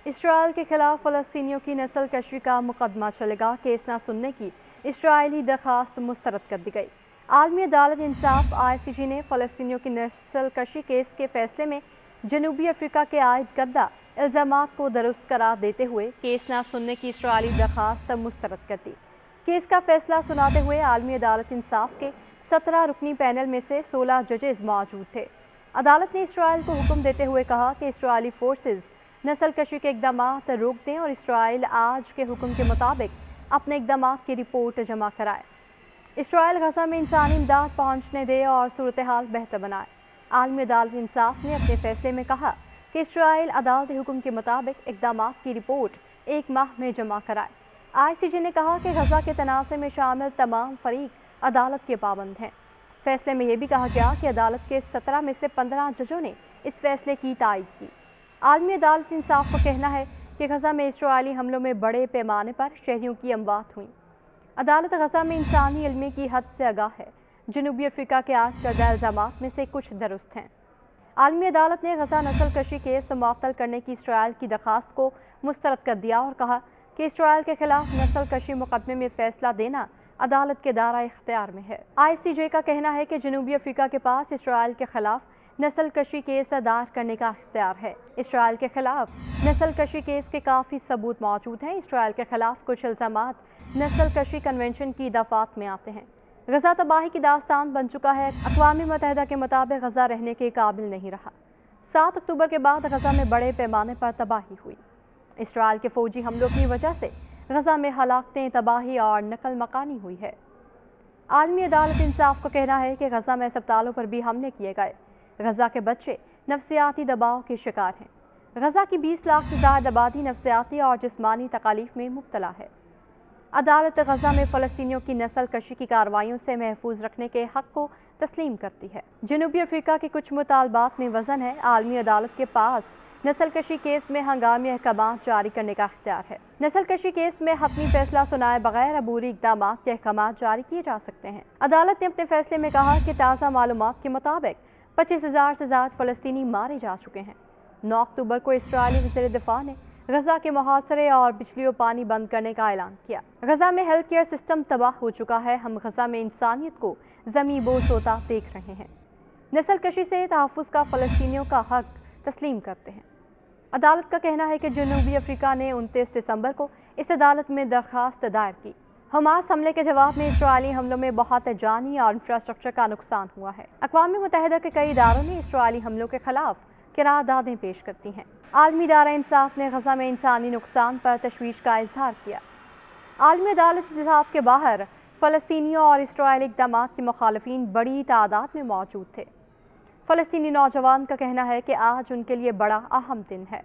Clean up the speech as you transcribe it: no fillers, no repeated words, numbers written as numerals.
اسرائیل کے خلاف فلسطینیوں کی نسل کشی کا مقدمہ چلے گا، کیس نہ سننے کی اسرائیلی درخواست مسترد کر دی گئی۔ عالمی عدالت انصاف ICJ نے فلسطینیوں کی نسل کشی کیس کے فیصلے میں جنوبی افریقہ کے عائد کردہ الزامات کو درست قرار دیتے ہوئے کیس نہ سننے کی اسرائیلی درخواست مسترد کر دی۔ کیس کا فیصلہ سناتے ہوئے عالمی عدالت انصاف کے 17 رکنی پینل میں سے 16 ججز موجود تھے۔ عدالت نے اسرائیل کو حکم دیتے ہوئے کہا کہ اسرائیلی فورسز نسل کشی کے اقدامات روک دیں اور اسرائیل آج کے حکم کے مطابق اپنے اقدامات کی رپورٹ جمع کرائے۔ اسرائیل غزہ میں انسانی امداد پہنچنے دے اور صورتحال بہتر بنائے۔ عالمی عدالت انصاف نے اپنے فیصلے میں کہا کہ اسرائیل عدالتی حکم کے مطابق اقدامات کی رپورٹ 1 ماہ میں جمع کرائے۔ ICJ نے کہا کہ غزہ کے تنازع میں شامل تمام فریق عدالت کے پابند ہیں۔ فیصلے میں یہ بھی کہا گیا کہ عدالت کے 17 میں سے 15 ججوں نے اس فیصلے کی تائید کی۔ عالمی عدالت انصاف کا کہنا ہے کہ غزہ میں اسرائیلی حملوں میں بڑے پیمانے پر شہریوں کی اموات ہوئی۔ عدالت غزہ میں انسانی علمی کی حد سے آگاہ ہے۔ جنوبی افریقہ کے عائد کردہ الزامات میں سے کچھ درست ہیں۔ عالمی عدالت نے غزہ نسل کشی کیس معطل کرنے کی اسرائیل کی درخواست کو مسترد کر دیا اور کہا کہ اسرائیل کے خلاف نسل کشی مقدمے میں فیصلہ دینا عدالت کے دائرہ اختیار میں ہے۔ ICJ کا کہنا ہے کہ جنوبی افریقہ کے پاس اسرائیل کے خلاف نسل کشی کیس دائر کرنے کا اختیار ہے۔ اسرائیل کے خلاف نسل کشی کیس کے کافی ثبوت موجود ہیں۔ اسرائیل کے خلاف کچھ الزامات نسل کشی کنونشن کی دفعات میں آتے ہیں۔ غزہ تباہی کی داستان بن چکا ہے۔ اقوام متحدہ کے مطابق غزہ رہنے کے قابل نہیں رہا۔ 7 اکتوبر کے بعد غزہ میں بڑے پیمانے پر تباہی ہوئی۔ اسرائیل کے فوجی حملوں کی وجہ سے غزہ میں ہلاکتیں، تباہی اور نقل مکانی ہوئی ہے۔ عالمی عدالت انصاف کا کہنا ہے کہ غزہ میں اسپتالوں پر بھی حملے کیے گئے۔ غزہ کے بچے نفسیاتی دباؤ کے شکار ہیں۔ غزہ کی 20 لاکھ سے زائد آبادی نفسیاتی اور جسمانی تکالیف میں مبتلا ہے۔ عدالت غزہ میں فلسطینیوں کی نسل کشی کی کارروائیوں سے محفوظ رکھنے کے حق کو تسلیم کرتی ہے۔ جنوبی افریقہ کے کچھ مطالبات میں وزن ہے۔ عالمی عدالت کے پاس نسل کشی کیس میں ہنگامی احکامات جاری کرنے کا اختیار ہے۔ نسل کشی کیس میں حتمی فیصلہ سنائے بغیر عبوری اقدامات کے احکامات جاری کیے جا سکتے ہیں۔ عدالت نے اپنے فیصلے میں کہا کہ تازہ معلومات کے مطابق 25,000 سے زائد فلسطینی مارے جا چکے ہیں۔ 9 اکتوبر کو اسرائیلی وزیر دفاع نے غزہ کے محاصرے اور بجلی و پانی بند کرنے کا اعلان کیا۔ غزہ میں ہیلتھ کیئر سسٹم تباہ ہو چکا ہے۔ ہم غزہ میں انسانیت کو زمیں بوس ہوتا دیکھ رہے ہیں۔ نسل کشی سے تحفظ کا فلسطینیوں کا حق تسلیم کرتے ہیں۔ عدالت کا کہنا ہے کہ جنوبی افریقہ نے 29 دسمبر کو اس عدالت میں درخواست دائر کی۔ حماس حملے کے جواب میں اسرائیلی حملوں میں بہت جانی اور انفراسٹرکچر کا نقصان ہوا ہے۔ اقوام متحدہ کے کئی اداروں نے اسرائیلی حملوں کے خلاف قراردادیں پیش کرتی ہیں۔ عالمی ادارہ انصاف نے غزہ میں انسانی نقصان پر تشویش کا اظہار کیا۔ عالمی عدالت انصاف کے باہر فلسطینیوں اور اسرائیلی اقدامات کے مخالفین بڑی تعداد میں موجود تھے۔ فلسطینی نوجوان کا کہنا ہے کہ آج ان کے لیے بڑا اہم دن ہے۔